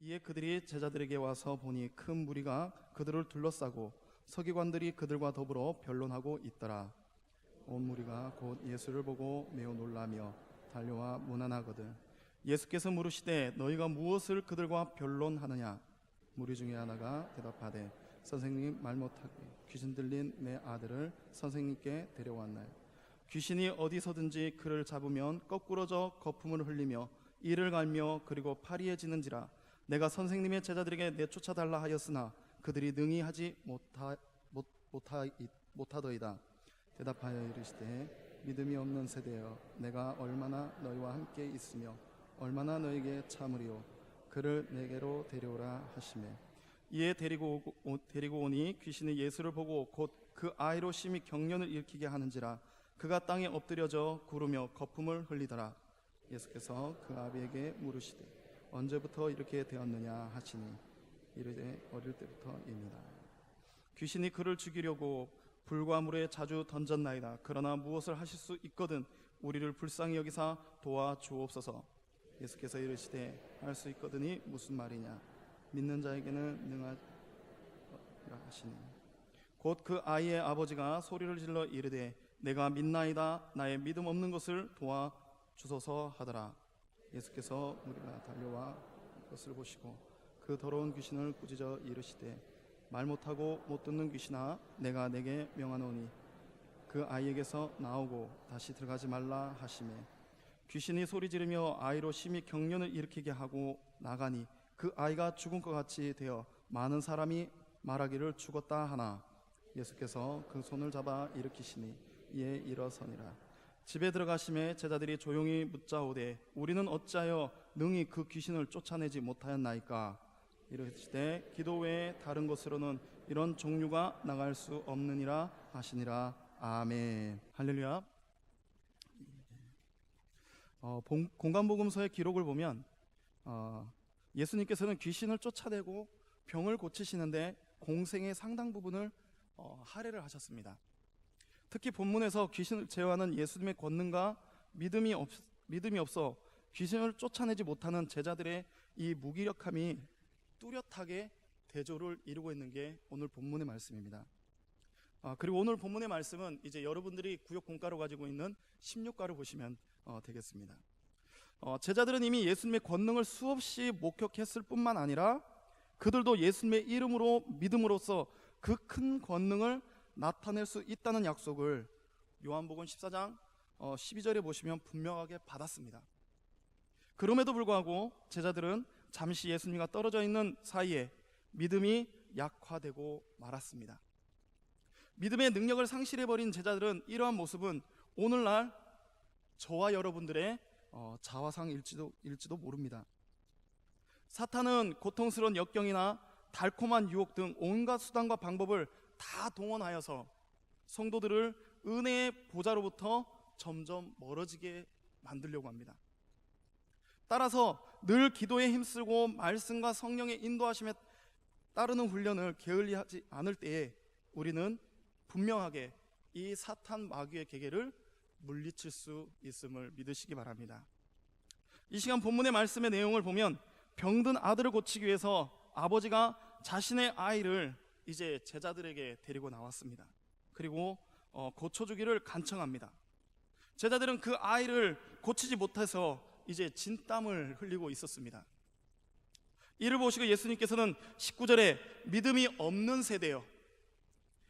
이에 그들이 제자들에게 와서 보니 큰 무리가 그들을 둘러싸고 서기관들이 그들과 더불어 변론하고 있더라. 온 무리가 곧 예수를 보고 매우 놀라며 달려와 문안하거든 예수께서 물으시되 너희가 무엇을 그들과 변론하느냐? 무리 중에 하나가 대답하되 선생님, 말 못하게 귀신 들린 내 아들을 선생님께 데려왔나요? 귀신이 어디서든지 그를 잡으면 거꾸러져 거품을 흘리며 이를 갈며 그리고 파리해지는지라. 내가 선생님의 제자들에게 내쫓아달라 하였으나 그들이 능히 하지 못하더이다. 대답하여 이르시되 믿음이 없는 세대여, 내가 얼마나 너희와 함께 있으며 얼마나 너희에게 참으리요. 그를 내게로 데려오라 하시매 이에 데리고 오니 귀신이 예수를 보고 곧 그 아이로 심히 경련을 일으키게 하는지라. 그가 땅에 엎드려져 구르며 거품을 흘리더라. 예수께서 그 아비에게 물으시되 언제부터 이렇게 되었느냐 하시니 이르되 어릴 때부터입니다. 귀신이 그를 죽이려고 불과 물에 자주 던졌나이다. 그러나 무엇을 하실 수 있거든 우리를 불쌍히 여기사 도와주옵소서. 예수께서 이르시되 할 수 있거든이 무슨 말이냐? 믿는 자에게는 능하리라 하시니 곧 그 아이의 아버지가 소리를 질러 이르되 내가 믿나이다. 나의 믿음 없는 것을 도와주소서 하더라. 예수께서 우리가 달려와 그것을 보시고 그 더러운 귀신을 꾸짖어 이르시되 말 못하고 못 듣는 귀신아, 내가 내게 명하노니 그 아이에게서 나오고 다시 들어가지 말라 하시매 귀신이 소리 지르며 아이로 심히 경련을 일으키게 하고 나가니 그 아이가 죽은 것 같이 되어 많은 사람이 말하기를 죽었다 하나 예수께서 그 손을 잡아 일으키시니 이에 일어서니라. 집에 들어가심에 제자들이 조용히 묻자오되 우리는 어찌하여 능히 그 귀신을 쫓아내지 못하였나이까? 이르시되 기도 외에 다른 것으로는 이런 종류가 나갈 수 없느니라 하시니라. 아멘. 할렐루야. 공간복음서의 기록을 보면 예수님께서는 귀신을 쫓아내고 병을 고치시는데 공생의 상당 부분을 할애를 하셨습니다. 특히 본문에서 귀신을 제어하는 예수님의 권능과 믿음이 없어 귀신을 쫓아내지 못하는 제자들의 이 무기력함이 뚜렷하게 대조를 이루고 있는 게 오늘 본문의 말씀입니다. 그리고 오늘 본문의 말씀은 이제 여러분들이 구역 공과로 가지고 있는 16과를 보시면 되겠습니다. 제자들은 이미 예수님의 권능을 수없이 목격했을 뿐만 아니라 그들도 예수님의 이름으로 믿음으로써 그 큰 권능을 나타낼 수 있다는 약속을 요한복음 14장 12절에 보시면 분명하게 받았습니다. 그럼에도 불구하고 제자들은 잠시 예수님과 떨어져 있는 사이에 믿음이 약화되고 말았습니다. 믿음의 능력을 상실해버린 제자들은 이러한 모습은 오늘날 저와 여러분들의 자화상일지도 모릅니다. 사탄은 고통스러운 역경이나 달콤한 유혹 등 온갖 수단과 방법을 다 동원하여서 성도들을 은혜의 보좌로부터 점점 멀어지게 만들려고 합니다. 따라서 늘 기도에 힘쓰고 말씀과 성령의 인도하심에 따르는 훈련을 게을리하지 않을 때에 우리는 분명하게 이 사탄 마귀의 계계를 물리칠 수 있음을 믿으시기 바랍니다. 이 시간 본문의 말씀의 내용을 보면 병든 아들을 고치기 위해서 아버지가 자신의 아이를 이제 제자들에게 데리고 나왔습니다. 그리고 고쳐주기를 간청합니다. 제자들은 그 아이를 고치지 못해서 이제 진땀을 흘리고 있었습니다. 이를 보시고 예수님께서는 19절에 믿음이 없는 세대여,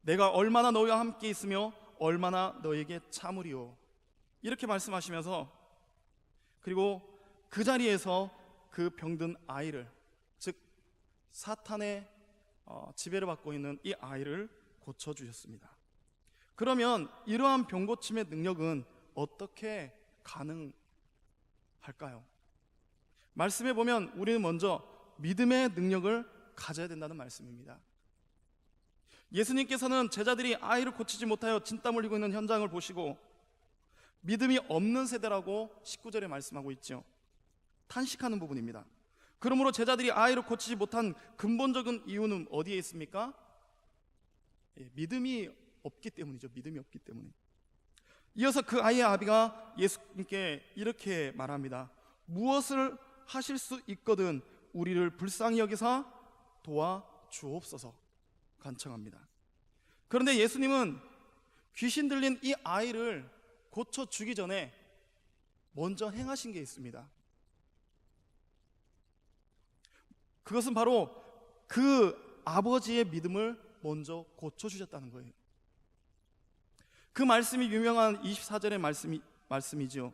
내가 얼마나 너희와 함께 있으며 얼마나 너희에게 참으리요, 이렇게 말씀하시면서 그리고 그 자리에서 그 병든 아이를, 즉 사탄의 지배를 받고 있는 이 아이를 고쳐주셨습니다. 그러면 이러한 병고침의 능력은 어떻게 가능할까요? 말씀해 보면 우리는 먼저 믿음의 능력을 가져야 된다는 말씀입니다. 예수님께서는 제자들이 아이를 고치지 못하여 진땀 흘리고 있는 현장을 보시고 믿음이 없는 세대라고 19절에 말씀하고 있죠. 탄식하는 부분입니다. 그러므로 제자들이 아이를 고치지 못한 근본적인 이유는 어디에 있습니까? 믿음이 없기 때문이죠. 믿음이 없기 때문에. 이어서 그 아이의 아비가 예수님께 이렇게 말합니다. 무엇을 하실 수 있거든 우리를 불쌍히 여기사 도와 주옵소서 간청합니다. 그런데 예수님은 귀신 들린 이 아이를 고쳐주기 전에 먼저 행하신 게 있습니다. 그것은 바로 그 아버지의 믿음을 먼저 고쳐주셨다는 거예요. 그 말씀이 유명한 24절의 말씀이죠.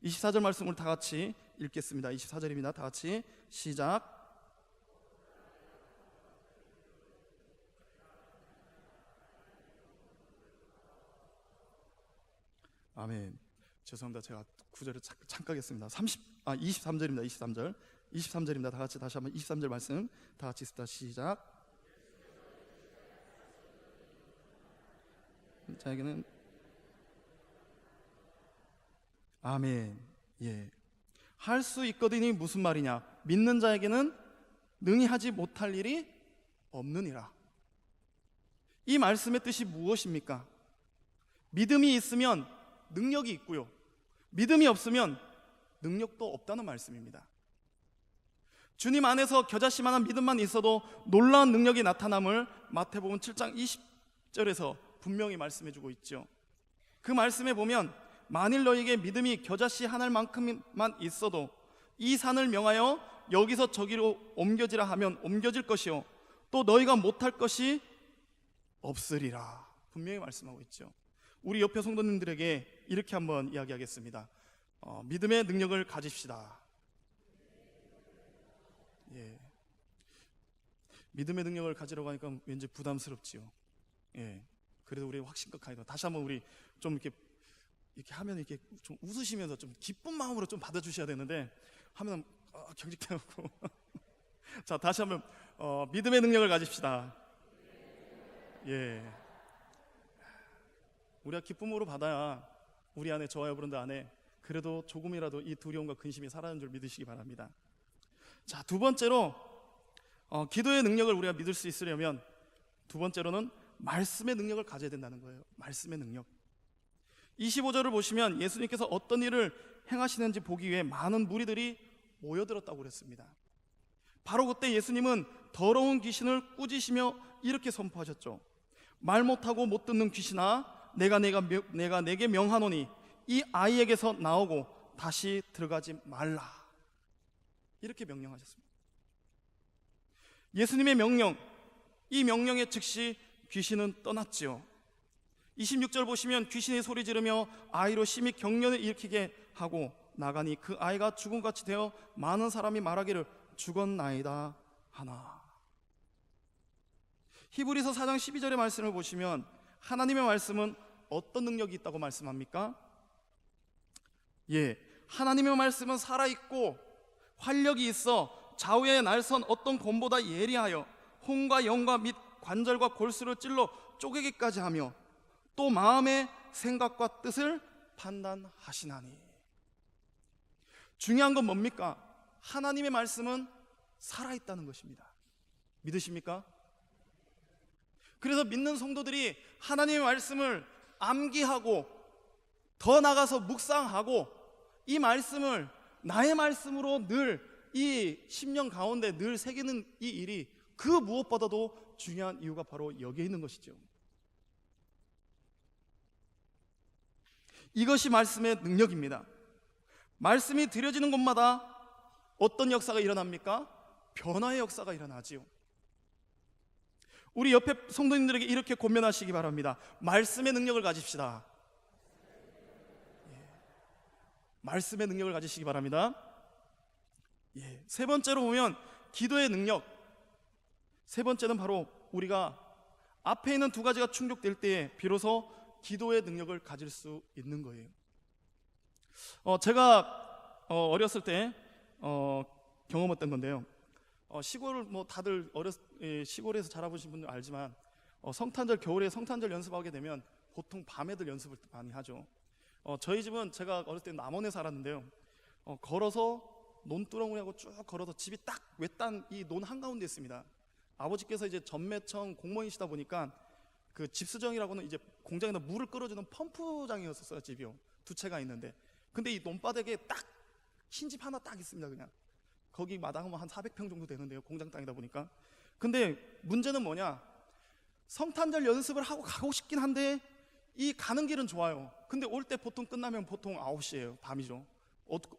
24절 말씀을 다 같이 읽겠습니다. 24절입니다. 다 같이 시작. 아멘. 죄송합니다. 제가 구절을 착각했습니다. 23절입니다. 23절. 23절입니다. 다 같이 다시 한번 23절 말씀 다 같이 읽습니다. 시작. 자에게는 아멘. 예. 할 수 있거든이 무슨 말이냐? 믿는 자에게는 능히 하지 못할 일이 없느니라. 이 말씀의 뜻이 무엇입니까? 믿음이 있으면 능력이 있고요, 믿음이 없으면 능력도 없다는 말씀입니다. 주님 안에서 겨자씨만한 믿음만 있어도 놀라운 능력이 나타남을 마태복음 7장 20절에서 분명히 말씀해주고 있죠. 그 말씀에 보면 만일 너희에게 믿음이 겨자씨 한 알만큼만 있어도 이 산을 명하여 여기서 저기로 옮겨지라 하면 옮겨질 것이요 또 너희가 못할 것이 없으리라 분명히 말씀하고 있죠. 우리 옆에 성도님들에게 이렇게 한번 이야기하겠습니다. 믿음의 능력을 가집시다. 예. 믿음의 능력을 가지려고 하니까 왠지 부담스럽지요. 예. 그래도 우리 확신껏 가야 돼. 다시 한번 우리 좀 이렇게 하면 이렇게 좀 웃으시면서 좀 기쁜 마음으로 좀 받아주셔야 되는데 하면 경직되고. 자, 다시 한번 믿음의 능력을 가집시다. 예. 우리가 기쁨으로 받아야 우리 안에, 저와 여러분들 안에 그래도 조금이라도 이 두려움과 근심이 사라지는 줄 믿으시기 바랍니다. 자, 두 번째로 기도의 능력을 우리가 믿을 수 있으려면 두 번째로는 말씀의 능력을 가져야 된다는 거예요. 말씀의 능력. 25절을 보시면 예수님께서 어떤 일을 행하시는지 보기 위해 많은 무리들이 모여들었다고 그랬습니다. 바로 그때 예수님은 더러운 귀신을 꾸짖으시며 이렇게 선포하셨죠. 말 못하고 못 듣는 귀신아, 내가 내게 명하노니 이 아이에게서 나오고 다시 들어가지 말라. 이렇게 명령하셨습니다. 예수님의 명령, 이 명령에 즉시 귀신은 떠났지요. 26절 보시면 귀신이 소리 지르며 아이로 심히 경련을 일으키게 하고 나가니 그 아이가 죽음같이 되어 많은 사람이 말하기를 죽었나이다 하나. 히브리서 4장 12절의 말씀을 보시면 하나님의 말씀은 어떤 능력이 있다고 말씀합니까? 예, 하나님의 말씀은 살아있고 활력이 있어 좌우에 날선 어떤 검보다 예리하여 혼과 영과 및 관절과 골수를 찔러 쪼개기까지 하며 또 마음의 생각과 뜻을 판단하시나니. 중요한 건 뭡니까? 하나님의 말씀은 살아있다는 것입니다. 믿으십니까? 그래서 믿는 성도들이 하나님의 말씀을 암기하고 더 나가서 묵상하고 이 말씀을 나의 말씀으로 늘 이 10년 가운데 늘 새기는 이 일이 그 무엇보다도 중요한 이유가 바로 여기에 있는 것이죠. 이것이 말씀의 능력입니다. 말씀이 드려지는 곳마다 어떤 역사가 일어납니까? 변화의 역사가 일어나지요. 우리 옆에 성도님들에게 이렇게 권면하시기 바랍니다. 말씀의 능력을 가집시다. 예. 말씀의 능력을 가지시기 바랍니다. 예. 세 번째로 보면 기도의 능력. 세 번째는 바로 우리가 앞에 있는 두 가지가 충족될 때에 비로소 기도의 능력을 가질 수 있는 거예요. 제가 어렸을 때 경험했던 건데요. 시골 다들 시골에서 자라보신 분들 알지만 성탄절, 겨울에 성탄절 연습하게 되면 보통 밤에들 연습을 많이 하죠. 저희 집은 제가 어렸을 때 남원에 살았는데요. 걸어서 논두렁이하고 쭉 걸어서 집이 딱 외딴 이 논 한가운데 있습니다. 아버지께서 이제 전매청 공무원이시다 보니까 그 집수정이라고는 이제 공장에다 물을 끌어주는 펌프장이었었어요. 집이요. 두 채가 있는데, 근데 이 논바닥에 딱 흰 집 하나 딱 있습니다. 그냥 거기 마당은 한 400평 정도 되는데요. 공장 땅이다 보니까. 근데 문제는 뭐냐? 성탄절 연습을 하고 가고 싶긴 한데 이 가는 길은 좋아요. 근데 올 때 보통 끝나면 보통 9시예요. 밤이죠.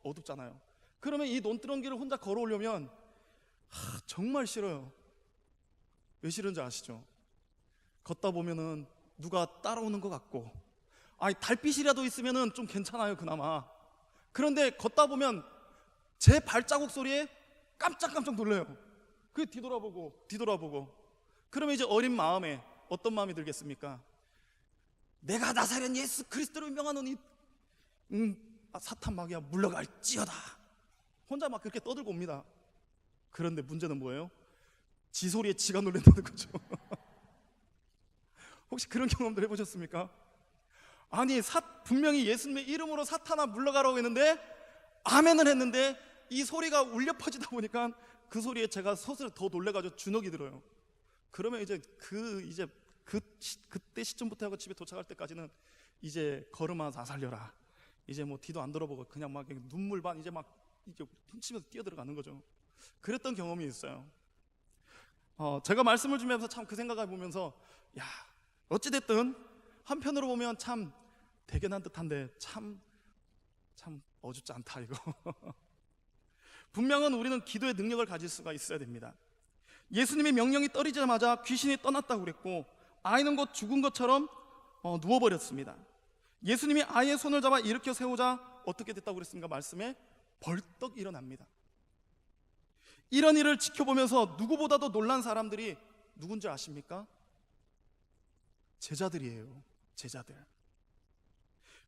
어둡잖아요. 그러면 이 논두렁길을 혼자 걸어오려면 정말 싫어요. 왜 싫은지 아시죠? 걷다 보면은 누가 따라오는 것 같고, 달빛이라도 있으면은 좀 괜찮아요, 그나마. 그런데 걷다 보면 제 발자국 소리에 깜짝깜짝 놀라요. 그 뒤돌아보고. 그러면 이제 어린 마음에 어떤 마음이 들겠습니까? 내가 나사렛 예수 그리스도를 명하노니 사탄 마귀야 물러갈지어다. 혼자 막 그렇게 떠들고 옵니다. 그런데 문제는 뭐예요? 지 소리에 지가 놀란다는 거죠. 혹시 그런 경험들 해보셨습니까? 아니 분명히 예수님의 이름으로 사탄아 물러가라고 했는데 아멘을 했는데 이 소리가 울려 퍼지다 보니까 그 소리에 제가 스스로 더 놀래가지고 주눅이 들어요. 그러면 이제 그때 시점부터 하고 집에 도착할 때까지는 이제 걸음아 다 살려라. 이제 뭐 뒤도 안 돌아보고 그냥 막 눈물 반 이제 막 이제 훔치면서 뛰어들어가는 거죠. 그랬던 경험이 있어요. 제가 말씀을 주면서 참 그 생각을 보면서 어찌됐든 한편으로 보면 참 대견한 듯한데 참 어줍지 않다 이거. 분명은 우리는 기도의 능력을 가질 수가 있어야 됩니다. 예수님의 명령이 떨어지자마자 귀신이 떠났다고 그랬고 아이는 곧 죽은 것처럼 누워버렸습니다. 예수님이 아이의 손을 잡아 일으켜 세우자 어떻게 됐다고 그랬습니까? 말씀에 벌떡 일어납니다. 이런 일을 지켜보면서 누구보다도 놀란 사람들이 누군지 아십니까? 제자들이에요. 제자들.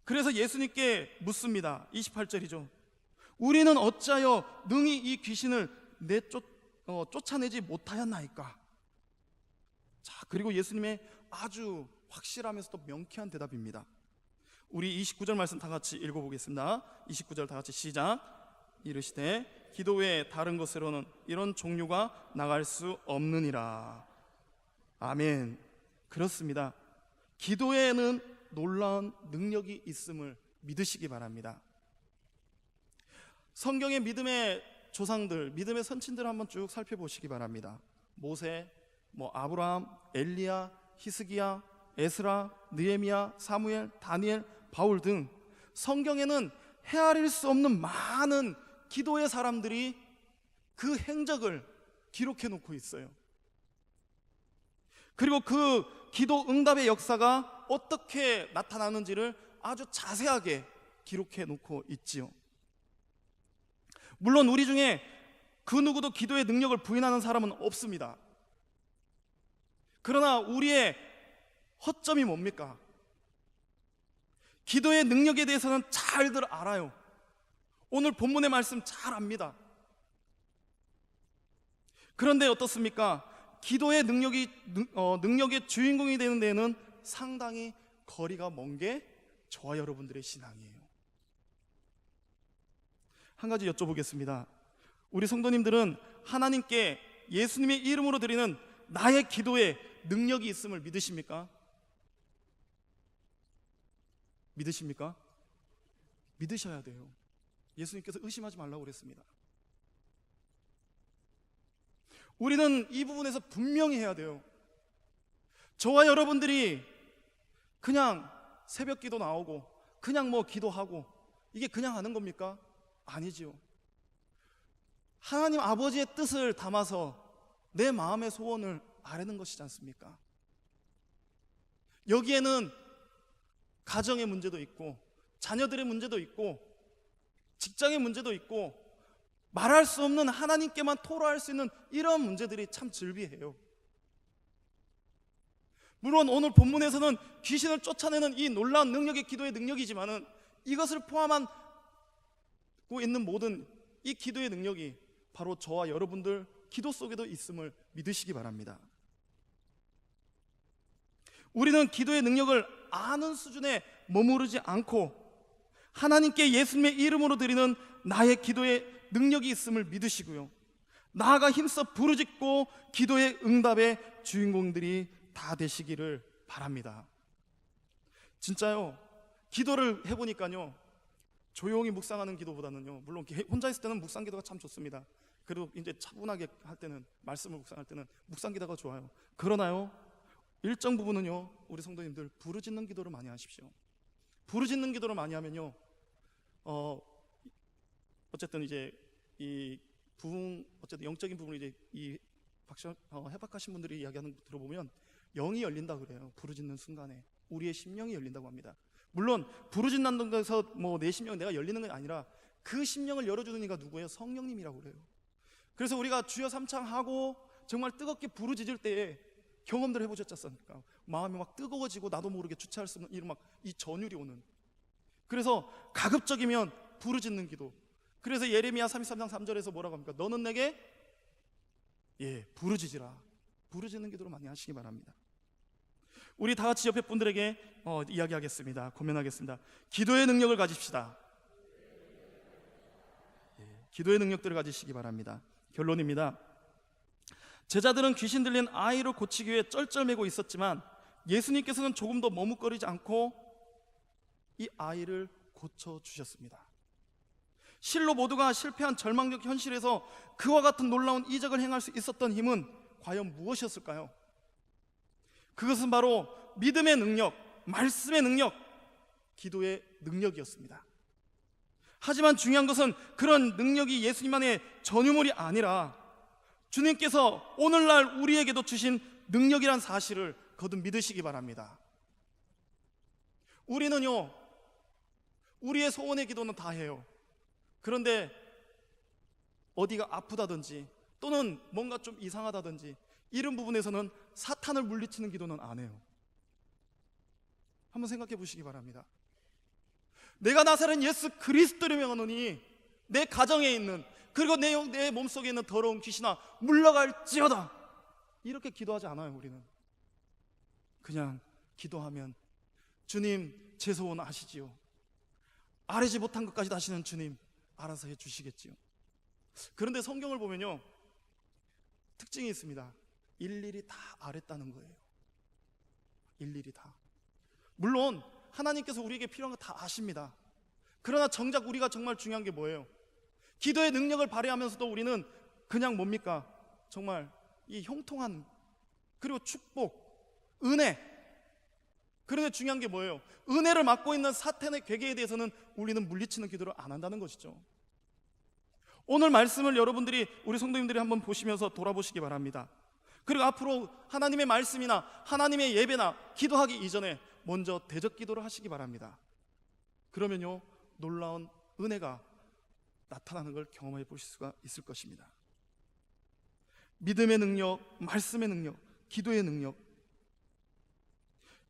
그래서 예수님께 묻습니다. 28절이죠. 우리는 어찌하여 능히 이 귀신을 쫓아내지 못하였나이까? 자, 그리고 예수님의 아주 확실하면서도 명쾌한 대답입니다. 우리 29절 말씀 다 같이 읽어보겠습니다. 29절 다 같이 시작. 이르시되 기도 외에 다른 것으로는 이런 종류가 나갈 수 없느니라. 아멘. 그렇습니다. 기도에는 놀라운 능력이 있음을 믿으시기 바랍니다. 성경의 믿음의 조상들, 믿음의 선친들을 한번 쭉 살펴보시기 바랍니다. 모세, 아브라함, 엘리야, 히스기야, 에스라, 느헤미야, 사무엘, 다니엘, 바울 등 성경에는 헤아릴 수 없는 많은 기도의 사람들이 그 행적을 기록해 놓고 있어요. 그리고 그 기도 응답의 역사가 어떻게 나타나는지를 아주 자세하게 기록해 놓고 있지요. 물론 우리 중에 그 누구도 기도의 능력을 부인하는 사람은 없습니다. 그러나 우리의 허점이 뭡니까? 기도의 능력에 대해서는 잘들 알아요. 오늘 본문의 말씀 잘 압니다. 그런데 어떻습니까? 기도의 능력의 주인공이 되는 데에는 상당히 거리가 먼 게 저와 여러분들의 신앙이에요. 한 가지 여쭤보겠습니다. 우리 성도님들은 하나님께 예수님의 이름으로 드리는 나의 기도에 능력이 있음을 믿으십니까? 믿으십니까? 믿으셔야 돼요. 예수님께서 의심하지 말라고 그랬습니다. 우리는 이 부분에서 분명히 해야 돼요. 저와 여러분들이 그냥 새벽 기도 나오고 그냥 기도하고 이게 그냥 하는 겁니까? 아니지요. 하나님 아버지의 뜻을 담아서 내 마음의 소원을 아뢰는 것이지 않습니까? 여기에는 가정의 문제도 있고 자녀들의 문제도 있고 직장의 문제도 있고 말할 수 없는 하나님께만 토로할 수 있는 이런 문제들이 참 즐비해요. 물론 오늘 본문에서는 귀신을 쫓아내는 이 놀라운 능력의 기도의 능력이지만은 이것을 포함하고 있는 모든 이 기도의 능력이 바로 저와 여러분들 기도 속에도 있음을 믿으시기 바랍니다. 우리는 기도의 능력을 아는 수준에 머무르지 않고 하나님께 예수님의 이름으로 드리는 나의 기도의 능력이 있음을 믿으시고요, 나아가 힘써 부르짖고 기도의 응답의 주인공들이 다 되시기를 바랍니다. 진짜요, 기도를 해보니까요, 조용히 묵상하는 기도보다는요, 물론 혼자 있을 때는 묵상 기도가 참 좋습니다. 그리고 이제 차분하게 할 때는, 말씀을 묵상할 때는 묵상 기도가 좋아요. 그러나요, 일정 부분은요, 우리 성도님들 부르짖는 기도를 많이 하십시오. 부르짖는 기도를 많이 하면요, 어쨌든 이제 이 부흥, 어쨌든 영적인 부분을 이제 이 해박하신 분들이 이야기하는 거 들어보면 영이 열린다 그래요. 부르짖는 순간에 우리의 심령이 열린다고 합니다. 물론 부르짖는다고 해서 뭐 내 심령 내가 열리는 건 아니라 그 심령을 열어주는 이가 누구예요? 성령님이라고 그래요. 그래서 우리가 주여 삼창하고 정말 뜨겁게 부르짖을 때에 경험들 해보셨지 않습니까? 마음이 막 뜨거워지고 나도 모르게 주체할 수 없는 이런 막 이 전율이 오는. 그래서 가급적이면 부르짖는 기도. 그래서 예레미야 33장 3절에서 뭐라고 합니까? 너는 내게 부르짖으라. 부르짖는 기도를 많이 하시기 바랍니다. 우리 다 같이 옆에 분들에게 이야기하겠습니다. 고면하겠습니다. 기도의 능력을 가집시다. 기도의 능력들을 가지시기 바랍니다. 결론입니다. 제자들은 귀신 들린 아이를 고치기 위해 쩔쩔매고 있었지만 예수님께서는 조금 더 머뭇거리지 않고 이 아이를 고쳐주셨습니다. 실로 모두가 실패한 절망적 현실에서 그와 같은 놀라운 이적을 행할 수 있었던 힘은 과연 무엇이었을까요? 그것은 바로 믿음의 능력, 말씀의 능력, 기도의 능력이었습니다. 하지만 중요한 것은 그런 능력이 예수님만의 전유물이 아니라 주님께서 오늘날 우리에게도 주신 능력이란 사실을 거듭 믿으시기 바랍니다. 우리는요, 우리의 소원의 기도는 다 해요. 그런데 어디가 아프다든지 또는 뭔가 좀 이상하다든지 이런 부분에서는 사탄을 물리치는 기도는 안 해요. 한번 생각해 보시기 바랍니다. 내가 나사렛 예수 그리스도를 명하노니 내 가정에 있는, 그리고 내 몸속에 있는 더러운 귀신아 물러갈지어다, 이렇게 기도하지 않아요. 우리는 그냥 기도하면 주님 제 소원 아시지요, 아뢰지 못한 것까지 아시는 주님 알아서 해주시겠지요. 그런데 성경을 보면요, 특징이 있습니다. 일일이 다 아랬다는 거예요. 일일이 다. 물론 하나님께서 우리에게 필요한 거 다 아십니다. 그러나 정작 우리가 정말 중요한 게 뭐예요? 기도의 능력을 발휘하면서도 우리는 그냥 뭡니까? 정말 이 형통한, 그리고 축복, 은혜. 그런데 중요한 게 뭐예요? 은혜를 맡고 있는 사탄의 괴계에 대해서는 우리는 물리치는 기도를 안 한다는 것이죠. 오늘 말씀을 여러분들이, 우리 성도님들이 한번 보시면서 돌아보시기 바랍니다. 그리고 앞으로 하나님의 말씀이나 하나님의 예배나 기도하기 이전에 먼저 대적 기도를 하시기 바랍니다. 그러면요, 놀라운 은혜가 나타나는 걸 경험해 보실 수가 있을 것입니다. 믿음의 능력, 말씀의 능력, 기도의 능력,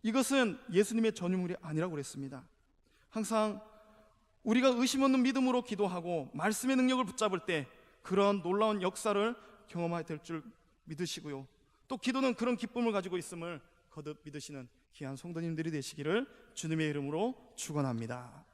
이것은 예수님의 전유물이 아니라고 그랬습니다. 항상 우리가 의심 없는 믿음으로 기도하고 말씀의 능력을 붙잡을 때 그런 놀라운 역사를 경험하게 될 줄 믿으시고요, 또 기도는 그런 기쁨을 가지고 있음을 거듭 믿으시는 귀한 성도님들이 되시기를 주님의 이름으로 축원합니다.